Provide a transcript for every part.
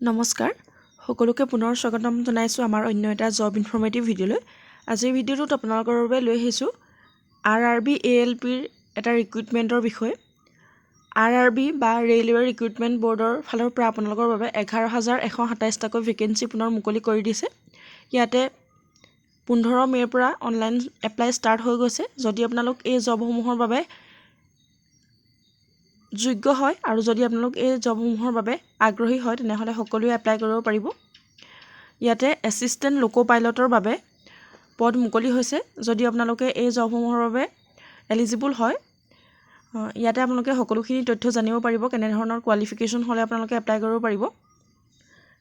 নমস্কাৰ সকলোকে পুনৰ স্বাগতম জনাইছোঁ আমাৰ অন্য এটা জব ইনফৰ্মেটিভ ভিডিঅ'লৈ। আজিৰ ভিডিঅ'টোত আপোনালোকৰ বাবে লৈ আহিছোঁ RRB ALPৰ এটা ৰিক্ৰুইটমেণ্টৰ বিষয়ে। RRB বা ৰেলৱে ৰিক্ৰুইটমেণ্ট বৰ্ডৰ ফালৰ পৰা আপোনালোকৰ বাবে 11,127টাকৈ ভেকেঞ্চি পুনৰ মুকলি কৰি দিছে। ইয়াতে 15 মে'ৰ পৰা অনলাইন এপ্লাই ষ্টাৰ্ট হৈ গৈছে। যদি আপোনালোক এই জবসমূহৰ বাবে যোগ্য হয় আৰু যদি আপোনালোক এই জবসমূহৰ বাবে আগ্ৰহী হয় তেনেহ'লে সকলোৱে এপ্লাই কৰিব পাৰিব। ইয়াতে এছিষ্টেণ্ট লোকো পাইলটৰ বাবে পদ মুকলি হৈছে। যদি আপোনালোকে এই জবসমূহৰ বাবে এলিজিবল হয় ইয়াতে আপোনালোকে সকলোখিনি তথ্য জানিব পাৰিব। কেনেধৰণৰ কোৱালিফিকেশ্যন হ'লে আপোনালোকে এপ্লাই কৰিব পাৰিব,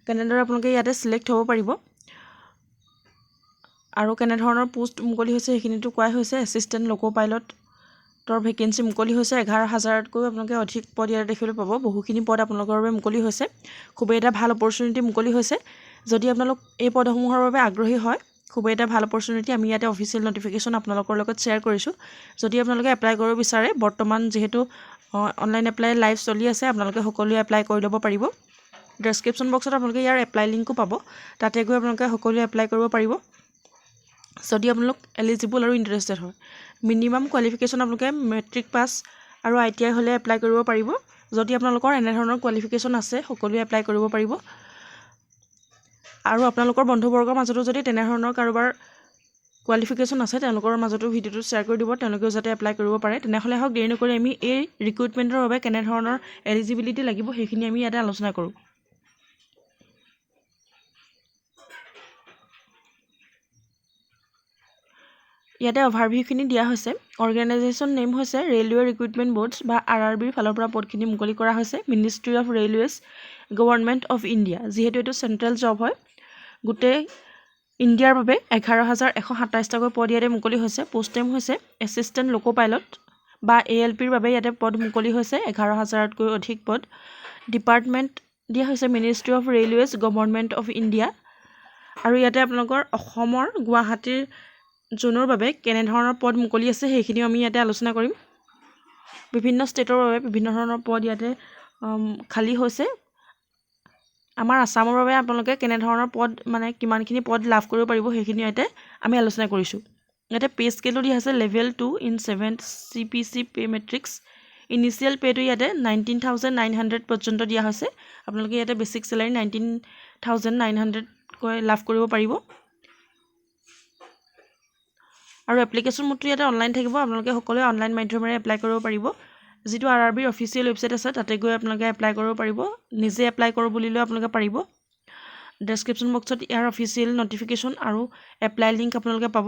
কেনেদৰে আপোনালোকে ইয়াতে ছিলেক্ট হ'ব পাৰিব আৰু কেনেধৰণৰ পোষ্ট মুকলি হৈছে সেইখিনিতো কোৱাই হৈছে। এছিষ্টেণ্ট লোকো পাইলটৰ ভেকেঞ্চি মুকলি হৈছে। 11,000তকৈ আপোনালোকে অধিক পদ ইয়াতে দেখিবলৈ পাব। বহুখিনি পদ আপোনালোকৰ বাবে মুকলি হৈছে। খুবেই এটা ভাল অপৰচুনিটি মুকলি হৈছে। যদি আপোনালোক এই পদসমূহৰ বাবে আগ্ৰহী হয় খুবেই এটা ভাল অপৰচুনিটি। আমি ইয়াতে অফিচিয়েল নটিফিকেশ্যন আপোনালোকৰ লগত শ্বেয়াৰ কৰিছোঁ। যদি আপোনালোকে এপ্লাই কৰিব বিচাৰে, বৰ্তমান যিহেতু অনলাইন এপ্লাই লাইভ চলি আছে, আপোনালোকে সকলোৱে এপ্লাই কৰি ল'ব পাৰিব। ডেছক্ৰিপশ্যন বক্সত আপোনালোকে ইয়াৰ এপ্লাই লিংকো পাব, তাতে গৈ আপোনালোকে সকলোৱে এপ্লাই কৰিব পাৰিব যদি আপোনালোক এলিজিবল আৰু ইণ্টাৰেষ্টেড হয়। মিনিমাম কোৱালিফিকেশ্যন আপোনালোকে মেট্ৰিক পাছ আৰু ITI হ'লে এপ্লাই কৰিব পাৰিব। যদি আপোনালোকৰ এনেধৰণৰ কোৱালিফিকেশ্যন আছে সকলোৱে এপ্লাই কৰিব পাৰিব। আৰু আপোনালোকৰ বন্ধুবৰ্গৰ মাজতো যদি তেনেধৰণৰ কাৰোবাৰ কোৱালিফিকেশ্যন আছে তেওঁলোকৰ মাজতো ভিডিঅ'টো শ্বেয়াৰ কৰি দিব, তেওঁলোকেও যাতে এপ্লাই কৰিব পাৰে। তেনেহ'লে হওক, দেৰি নকৰি আমি এই ৰিক্ৰুইটমেণ্টৰ বাবে কেনেধৰণৰ এলিজিবিলিটি লাগিব সেইখিনি আমি ইয়াতে আলোচনা কৰোঁ। ইয়াতে অভাৰভিউখিনি দিয়া হৈছে। অৰ্গেনাইজেশ্যন নেম হৈছে ৰেলৱে ৰিক্ৰুইটমেণ্ট বৰ্ডছ বা RRBৰ ফালৰ পৰা পদখিনি মুকলি কৰা হৈছে। Ministry of railways, government of India. যিহেতু এইটো চেণ্ট্ৰেল জব হয়, গোটেই ইণ্ডিয়াৰ বাবে 11,127টাকৈ পদ ইয়াতে মুকলি হৈছে। পোষ্ট নেম হৈছে এছিষ্টেণ্ট লোকো পাইলট বা ALPৰ বাবে ইয়াতে পদ মুকলি হৈছে 11,000তকৈ অধিক পদ। ডিপাৰ্টমেণ্ট দিয়া হৈছে ministry of railways, government of India. আৰু ইয়াতে আপোনালোকৰ অসমৰ গুৱাহাটীৰ জোনৰ বাবে কেনেধৰণৰ পদ মুকলি আছে সেইখিনিও আমি ইয়াতে আলোচনা কৰিম। বিভিন্ন ষ্টেটৰ বাবে বিভিন্ন ধৰণৰ পদ ইয়াতে খালী হৈছে। আমাৰ আছামৰ বাবে আপোনালোকে কেনেধৰণৰ পদ কিমানখিনি পদ লাভ কৰিব পাৰিব সেইখিনি ইয়াতে আমি আলোচনা কৰিছোঁ। ইয়াতে পে স্কেলো দিয়া হৈছে level 2 in 7 CPC pay matrix. Initial পে'টো ইয়াতে 19,900 পৰ্যন্ত দিয়া হৈছে। আপোনালোকে ইয়াতে বেছিক চেলাৰী 19,900কৈ লাভ কৰিব পাৰিব। আৰু এপ্লিকেশ্যন মোডটো ইয়াতে অনলাইন থাকিব। আপোনালোকে সকলোৱে অনলাইন মাধ্যমেৰে এপ্লাই কৰিব পাৰিব। যিটো RRBৰ অফিচিয়েল ৱেবছাইট আছে তাতে গৈ আপোনালোকে এপ্লাই কৰিব পাৰিব। নিজে এপ্লাই কৰোঁ বুলিলেও আপোনালোকে পাৰিব। ডেছক্ৰিপশ্যন বক্সত ইয়াৰ অফিচিয়েল নটিফিকেশ্যন আৰু এপ্লাই লিংক আপোনালোকে পাব।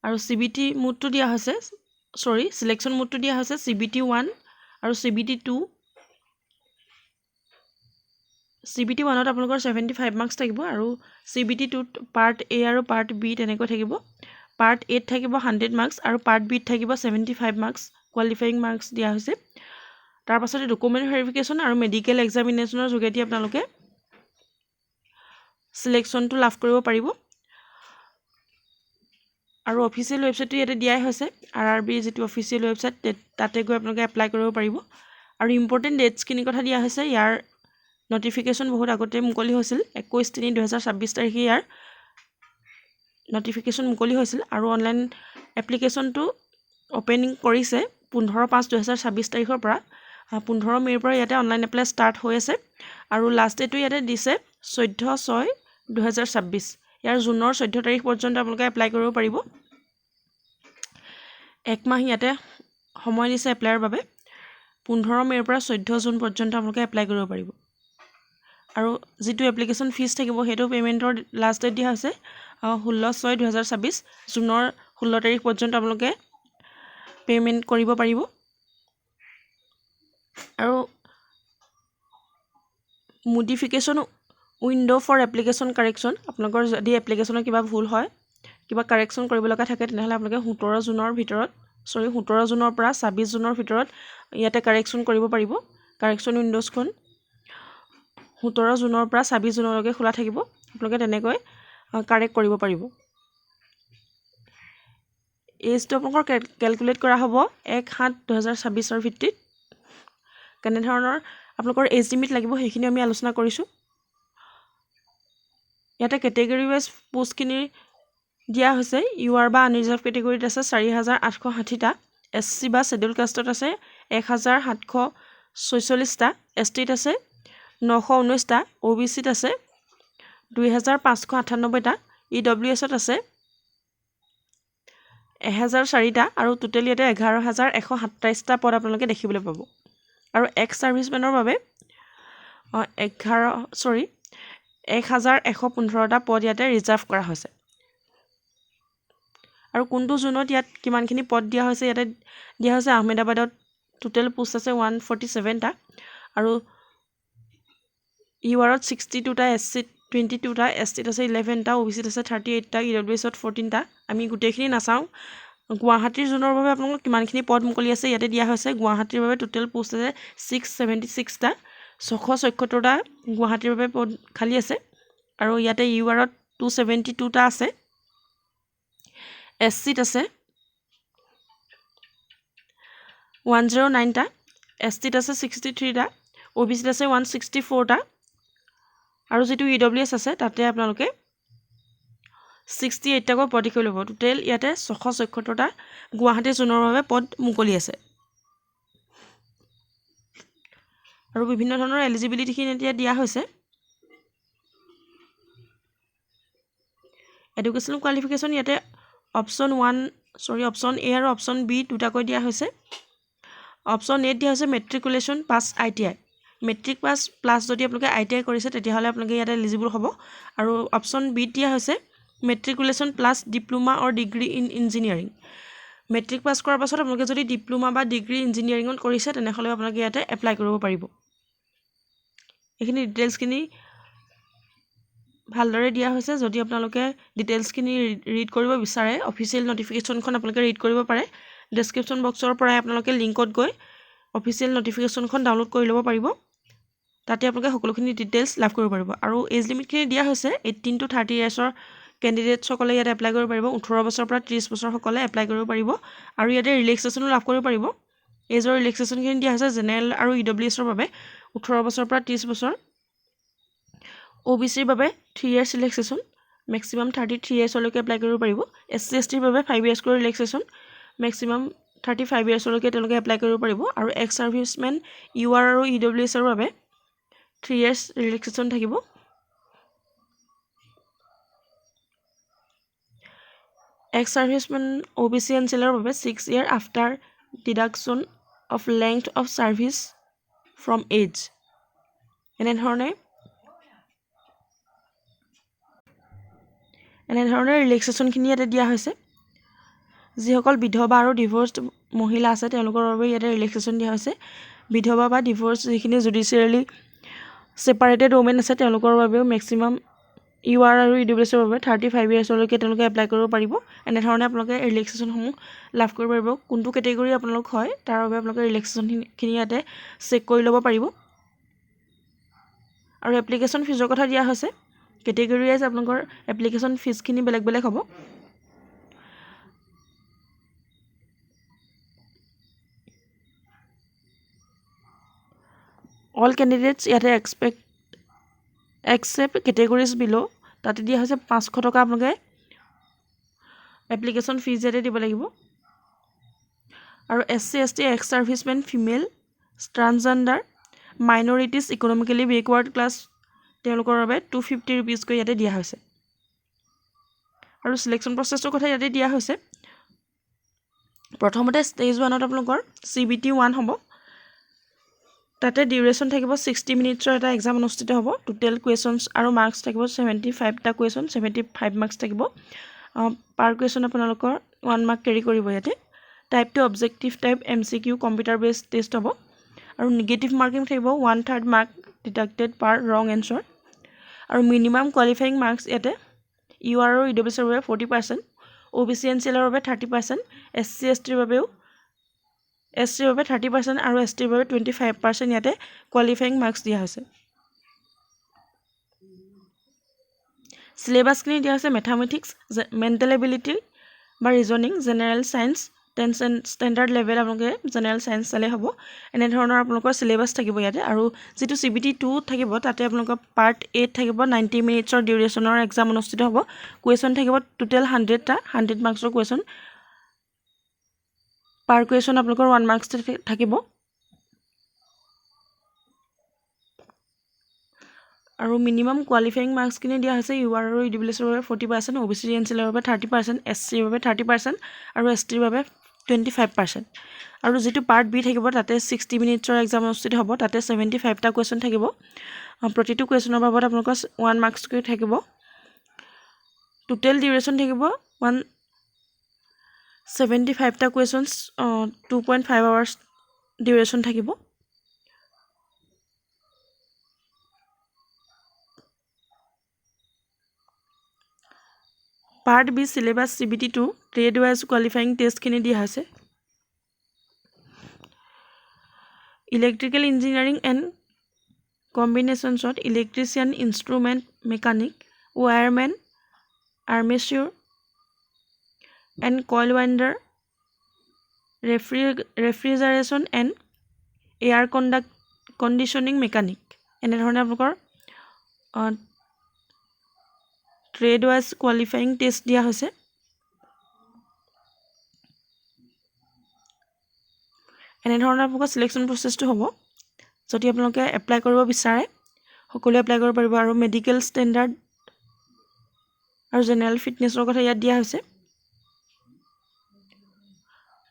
আৰু CBT মোডটো দিয়া হৈছে, চিলেকশ্যন মোডটো দিয়া হৈছে CBT 1 আৰু CBT 2। CBT 1ত আপোনালোকৰ 75 মাৰ্কছ থাকিব আৰু CBT 2ত পাৰ্ট A আৰু পাৰ্ট B তেনেকৈ থাকিব। পাৰ্ট Aত থাকিব 100 মাৰ্কছ আৰু পাৰ্ট Bত থাকিব 75 মাৰ্কছ কোৱালিফাইং মাৰ্কছ দিয়া হৈছে। তাৰ পাছতে ডকুমেণ্ট ভেৰিফিকেশ্যন আৰু মেডিকেল এক্সামিনেশ্যনৰ যোগেদি আপোনালোকে চিলেকশ্যনটো লাভ কৰিব পাৰিব। আৰু অফিচিয়েল ৱেবছাইটটো ইয়াতে দিয়াই হৈছে, RRBৰ যিটো অফিচিয়েল ৱেবছাইট তাতে গৈ আপোনালোকে এপ্লাই কৰিব পাৰিব। আৰু ইম্পৰ্টেণ্ট ডেটছখিনিৰ কথা দিয়া হৈছে। ইয়াৰ নটিফিকেশ্যন বহুত আগতে মুকলি হৈছিল, 21/3/2026 তাৰিখে ইয়াৰ নটিফিকেশ্যন মুকলি হৈছিল। আৰু অনলাইন এপ্লিকেশ্যনটো অপেনিং কৰিছে 15/5/2026 তাৰিখৰ পৰা। 15 মে'ৰ পৰা ইয়াতে অনলাইন এপ্লাই ষ্টাৰ্ট হৈ আছে। আৰু লাষ্ট ডেটটো ইয়াতে দিছে 14/6/2026। ইয়াৰ জুনৰ 14 তাৰিখ পৰ্যন্ত আপোনালোকে এপ্লাই কৰিব পাৰিব। একমাহ ইয়াতে সময় দিছে এপ্লাইৰ বাবে। 15 মে'ৰ পৰা 14 জুন পৰ্যন্ত আপোনালোকে এপ্লাই কৰিব পাৰিব। আৰু যিটো এপ্লিকেশ্যন ফিজ থাকিব সেইটো পে'মেণ্টৰ লাষ্ট ডেট দিয়া হৈছে 16/6/2026। জুনৰ 16 তাৰিখ পৰ্যন্ত আপোনালোকে পে'মেণ্ট কৰিব পাৰিব। আৰু modification window' for application correction. আপোনালোকৰ যদি এপ্লিকেশ্যনৰ কিবা ভুল হয়, কিবা কাৰেকশ্যন কৰিব লগা থাকে তেনেহ'লে আপোনালোকে 17 জুনৰ পৰা 26 জুনৰ ভিতৰত ইয়াতে কাৰেকশ্যন কৰিব পাৰিব। কাৰেকশ্যন উইণ্ড'জখন 17 জুনৰ পৰা 26 জুনলৈকে খোলা থাকিব। আপোনালোকে তেনেকৈ কাৰেক্ট কৰিব পাৰিব। এজটো আপোনালোকৰ কেলকুলেট কৰা হ'ব 1/7/2026 ভিত্তিত। কেনেধৰণৰ আপোনালোকৰ এজ লিমিট লাগিব সেইখিনি আমি আলোচনা কৰিছোঁ ইয়াতে কেটেগৰী ৱাইজ পোষ্টখিনি দিয়া হৈছে ইউআৰ বা আনৰিজাৰ্ভ কেটেগৰীত আছে 4860টা SC বা শ্বেডিউল কাষ্টত আছে 1746টা STত আছে 919টা OBCত আছে 2598টা EWSত আছে 1004টা আৰু টোটেল ইয়াতে 11127টা পদ আপোনালোকে দেখিবলৈ পাব আৰু এক্স সাৰ্ভিসমেনৰ বাবে 1115টা পদ ইয়াতে ৰিজাৰ্ভ কৰা হৈছে আৰু কোনটো জোনত ইয়াত কিমানখিনি পদ দিয়া হৈছে ইয়াতে দিয়া হৈছে আহমেদাবাদত টোটেল পোষ্ট আছে 147টা আৰু ইউআৰত 62টা SCত 22টা STত আছে 11টা OBCত আছে 38টা EWSত 14টা আমি গোটেইখিনি নাচাওঁ গুৱাহাটীৰ জোনৰ বাবে আপোনালোকক কিমানখিনি পদ মুকলি আছে ইয়াতে দিয়া হৈছে গুৱাহাটীৰ বাবে টোটেল পোষ্ট আছে 676টা 676টা গুৱাহাটীৰ বাবে পদ খালী আছে আৰু ইয়াতে ইউআৰত 272টা আছে SCত আছে 109টা STত আছে 63টা OBCত আছে 164টা আৰু যেটো EWS আছে তাতে আপোনালোকে 68টাকৈ পদ দেখিবলৈ পাব টোটেল ইয়াতে 676টা গুৱাহাটী জোনৰ বাবে পদ মুকলি আছে আৰু বিভিন্ন ধৰণৰ এলিজিবিলিটিখিনি এতিয়া দিয়া হৈছে এডুকেশ্যনেল কোৱালিফিকেশ্যন ইয়াতে অপশ্যন A আৰু অপশ্যন B দুটাকৈ দিয়া হৈছে অপশ্যন A দিয়া হৈছে মেট্ৰিকুলেশ্যন পাছ ITI মেট্ৰিক পাছ প্লাছ যদি আপোনালোকে ITI কৰিছে তেতিয়াহ'লে আপোনালোকে ইয়াতে এলিজিবল হ'ব আৰু অপশ্যন B দিয়া হৈছে matriculation plus diploma or degree in engineering matric pass কৰাৰ পাছত আপোনালোকে যদি ডিপ্লোমা বা ডিগ্ৰী ইঞ্জিনিয়াৰিঙত কৰিছে তেনেহ'লে আপোনালোকে ইয়াতে এপ্লাই কৰিব পাৰিব এইখিনি ডিটেইলছখিনি ভালদৰে দিয়া হৈছে যদি আপোনালোকে ডিটেইলছখিনি ৰিড কৰিব বিচাৰে অফিচিয়েল নটিফিকেশ্যনখন আপোনালোকে ৰিড কৰিব পাৰে ডেছক্ৰিপশ্যন বক্সৰ পৰাই আপোনালোকে লিংকত গৈ অফিচিয়েল নটিফিকেশ্যনখন ডাউনলোড কৰি ল'ব পাৰিব তাতে আপোনালোকে সকলোখিনি ডিটেইলছ লাভ কৰিব পাৰিব আৰু এজ লিমিটখিনি দিয়া হৈছে 18 to 30 ইয়াৰ্ছৰ কেণ্ডিডেটসকলে ইয়াতে এপ্লাই কৰিব পাৰিব 18 বছৰৰ পৰা 30 বছৰসকলে এপ্লাই কৰিব পাৰিব আৰু ইয়াতে ৰিলেক্সেশ্যনো লাভ কৰিব পাৰিব এজৰ ৰিলেক্সেশ্যনখিনি দিয়া হৈছে জেনেৰেল আৰু EWSৰ বাবে 18 বছৰৰ পৰা 30 বছৰ OBCৰ বাবে 3 years ৰিলেক্সেশ্যন মেক্সিমাম 33 yearsলৈকে এপ্লাই কৰিব পাৰিব SC STৰ বাবে 5 years কৰি ৰিলেক্সেশ্যন মেক্সিমাম 35 yearsলৈকে তেওঁলোকে এপ্লাই কৰিব পাৰিব আৰু এক্স সাৰ্ভিসমেন UR আৰু EWSৰ বাবে 3 years ৰিলেক্সেশ্যন থাকিব এক্স সাৰ্ভিসমেন OBC এনচিলৰ বাবে 6 year after deduction of length of service from age এনেধৰণে ৰিলেক্সেশ্যনখিনি ইয়াতে দিয়া হৈছে যিসকল বিধৱা আৰু ডিভোৰ্সড মহিলা আছে তেওঁলোকৰ বাবে ইয়াতে ৰিলেক্সেশ্যন দিয়া হৈছে বিধৱা বা ডিভোৰ্স যিখিনি জুডিচিয়াৰলি সেপাৰেটেড ওমেন আছে তেওঁলোকৰ বাবেও মেক্সিমাম UR আৰু EWSৰ বাবে 35 yearsলৈকে তেওঁলোকে এপ্লাই কৰিব পাৰিব এনেধৰণে আপোনালোকে ৰিলেক্সেশ্যনসমূহ লাভ কৰিব পাৰিব কোনটো কেটেগৰী আপোনালোক হয় তাৰ বাবে আপোনালোকে ৰিলেক্সেশ্যনখিনি ইয়াতে চেক কৰি ল'ব পাৰিব আৰু এপ্লিকেশ্যন ফিজৰ কথা দিয়া হৈছে কেটেগৰী ৱাইজ আপোনালোকৰ এপ্লিকেশ্যন ফিজখিনি বেলেগ বেলেগ হ'ব অল কেণ্ডিডেটছ ইয়াতে accept categories below তাতে দিয়া হৈছে 500 টকা আপোনালোকে এপ্লিকেশ্যন ফিজ ইয়াতে দিব লাগিব আৰু SC ST ex servicemen female transgender minorities economically backward class তেওঁলোকৰ বাবে 250 rupees কৈ ইয়াতে দিয়া হৈছে আৰু সিলেকশ্যন প্ৰচেছৰ কথা ইয়াতে দিয়া হৈছে প্ৰথমতে ষ্টেজ 1ত আপোনালোকৰ CBT 1 হ'ব তাতে ডিউৰেশ্যন থাকিব 60 মিনিটছৰ এটা এক্সাম অনুষ্ঠিত হ'ব টোটেল কুৱেশ্যনছ আৰু মাৰ্কছ থাকিব 75টা কুৱেশ্যন 75 মাৰ্কছ থাকিব পাৰ কুৱেশ্যন আপোনালোকৰ 1 মাৰ্ক কেৰি কৰিব ইয়াতে টাইপটো objective type MCQ computer based test হ'ব আৰু নিগেটিভ মাৰ্কিং থাকিব 1/3 মাৰ্ক ডিডাক্টেড পাৰ ৰং এনসাৰ আৰু মিনিমাম কোৱালিফাইং মাৰ্কছ ইয়াতে UR আৰু EWSৰ বাবে 40% OBC NCLৰ বাবে 30% SC STৰ বাবেও SCৰ বাবে 30% আৰু STৰ বাবে 25% ইয়াতে কোৱালিফাইং মাৰ্কছ দিয়া হৈছে সিলেবাছখিনি দিয়া হৈছে মেথামেটিক্স মেণ্টেল এবিলিটি বা reasoning general science 10th standard level আপোনালোকে জেনেৰেল সায়েন্স চালে হ'ব এনে ধৰণৰ আপোনালোকৰ সিলেবাস থাকিব ইয়াতে আৰু যেটো CBT 2 থাকিব তাতে আপোনালোকৰ পাৰ্ট 8 থাকিব 90 মিনিটছৰ ডিউৰেচনৰ এক্সাম অনুষ্ঠিত হ'ব কুৱেশ্যন থাকিব টোটাল 100টা 100 মাৰ্কছৰ কুৱেশ্যন পাৰ কুৱেশ্যন আপোনালোকৰ 1 মাৰ্কছ থাকিব আৰু মিনিমাম কোৱালিফাইং মাৰ্কছ কিনে দিয়া হৈছে UR আৰু EWS ৰ বাবে 40% OBC NCL ৰ বাবে 30% SC ৰ বাবে 30% আৰু ST ৰ বাবে 25% আৰু যেটো পাৰ্ট বি থাকিব তাতে 60 মিনিটছৰ এক্সাম অনুষ্ঠিত হ'ব তাতে 75টা কুৱেশ্যন থাকিব প্ৰতিটো কুৱেশ্যনৰ বাবদ আপোনালোকৰ 1 মাৰ্কছ কৰি থাকিব টোটাল ডিউৰেচন থাকিব 175টা কুৱেশ্যনছ 2.5 আৱাৰ্ছ ডিউৰেচন থাকিব Part B syllabus CBT 2 trade wise qualifying test kini dia hoise electrical engineering and combinations of electrician instrument mechanic wireman armature and coil winder refrigeration and air conditioning mechanic ene dhorone apnalokor trade wise qualifying test dia hoise এনে ধৰণৰ আপোনালোকৰ selection প্ৰসেছটো হ'ব যদি আপোনালোকে apply কৰিব বিচাৰে সকলো apply কৰিব পাৰিব আৰু মেডিকেল ষ্টেণ্ডাৰ্ড আৰু জেনেৰেল ফিটনেছৰ কথা ইয়াত দিয়া হৈছে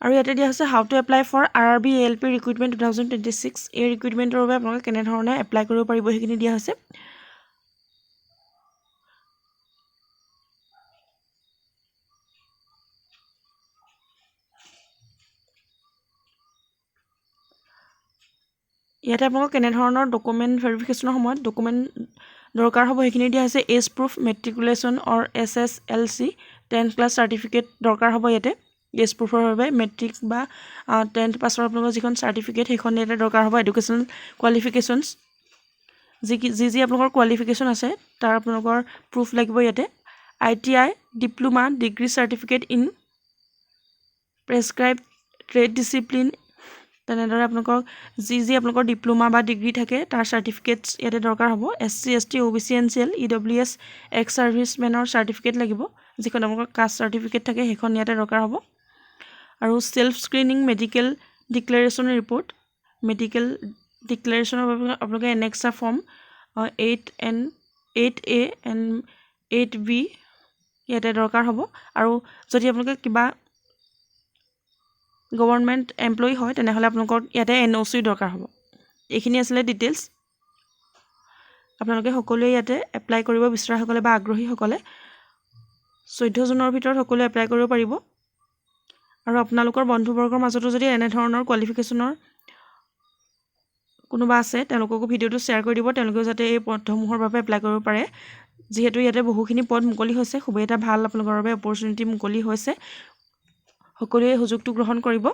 আৰু ইয়াতে দিয়া হৈছে how to apply for RRB ALP recruitment 2026 এই ৰিক্ৰুটমেন্টৰ বাবে আপোনালোকে কেনে ধৰণে এপ্লাই কৰিব পাৰিব সেইখিনি দিয়া হৈছে ইয়াতে আপোনালোক কেনে ধৰণৰ ডকুমেন্ট ভেৰিফিকেশনৰ সময়ত ডকুমেন্ট দৰকাৰ হ'ব সেইখিনি দিয়া হৈছে এজ প্ৰুফ মেট্ৰিকুলেশ্যন অৰ SSLC 10th ক্লাছ সাৰ্টিফিকেট দৰকাৰ হ'ব ইয়াতে এজ প্ৰুফৰ বাবে মেট্ৰিক বা 10th পাছৰ আপোনালোকৰ যিখন সাৰ্টিফিকেট সেইখন ইয়াতে দৰকাৰ হ'ব এডুকেশনাল কোৱালিফিকেশনছ যি আপোনালোকৰ কোৱালিফিকেশন আছে তাৰ আপোনালোকৰ প্ৰুফ লাগিব ইয়াতে ITI diploma degree certificate in prescribe trade discipline তেনেদৰে আপোনালোকৰ যি আপোনালোকৰ ডিপ্লোমা বা ডিগ্ৰী থাকে তাৰ সাৰ্টিফিকেটছ ইয়াতে দৰকাৰ হ'ব SC ST OBC NCL EWS ex সাৰ্ভিসমেনৰ সাৰ্টিফিকেট লাগিব যিখন আপোনালোকৰ কাষ্ট সাৰ্টিফিকেট থাকে সেইখন ইয়াতে দৰকাৰ হ'ব আৰু self screening medical declaration report medical ডিক্লাৰেচনৰ বাবে আপোনালোকে এনেক্সা ফৰ্ম 8A and 8B ইয়াতে দৰকাৰ হ'ব আৰু যদি আপোনালোকে কিবা গভৰ্ণমেন্ট এমপ্লয়ি হয় তেনেহলে আপোনালোকৰ ইয়াতে NOC দৰকাৰ হ'ব এইখিনি আছিল ডিটেইলছ আপোনালোকে সকলোৱে ইয়াতে এপ্লাই কৰিব বিচৰা সকলে বা আগ্ৰহী সকলে 14 জুনৰ ভিতৰত সকলোৱে এপ্লাই কৰিব পাৰিব আৰু আপোনালোকৰ বন্ধুবৰ্গৰ মাজতো যদি এনে ধৰণৰ কোৱালিফিকেশনৰ কোনোবা আছে তেওঁলোককো ভিডিওটো শ্বেয়াৰ কৰি দিব তেওঁলোকেও যাতে এই পদসমূহৰ বাবে এপ্লাই কৰিব পাৰে যেহেতু ইয়াতে বহুখিনি পদ মুকলি হৈছে খুব এটা ভাল আপোনালোকৰ বাবে অপৰচুনিটি মুকলি হৈছে সকলোৱে সুযোগটো গ্ৰহণ কৰিব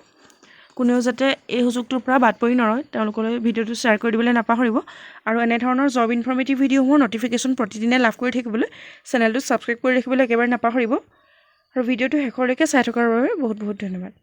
কোনেও যাতে এই সুযোগটোৰ পৰা বাদ পৰি নৰয় তেওঁলোকলৈ ভিডিওটো শ্বেয়াৰ কৰি দিবলৈ নাপাহৰিব আৰু এনে ধৰণৰ জব ইনফৰমেটিভ ভিডিওসমূহ নটিফিকেশন প্ৰতিদিনে লাভ কৰি থাকিবলৈ চেনেলটো সাবস্ক্ৰাইব কৰি ৰাখিবলৈ একেবাৰে নাপাহৰিব আৰু ভিডিওটো শেষলৈকে চাই থকাৰ বাবে বহুত বহুত ধন্যবাদ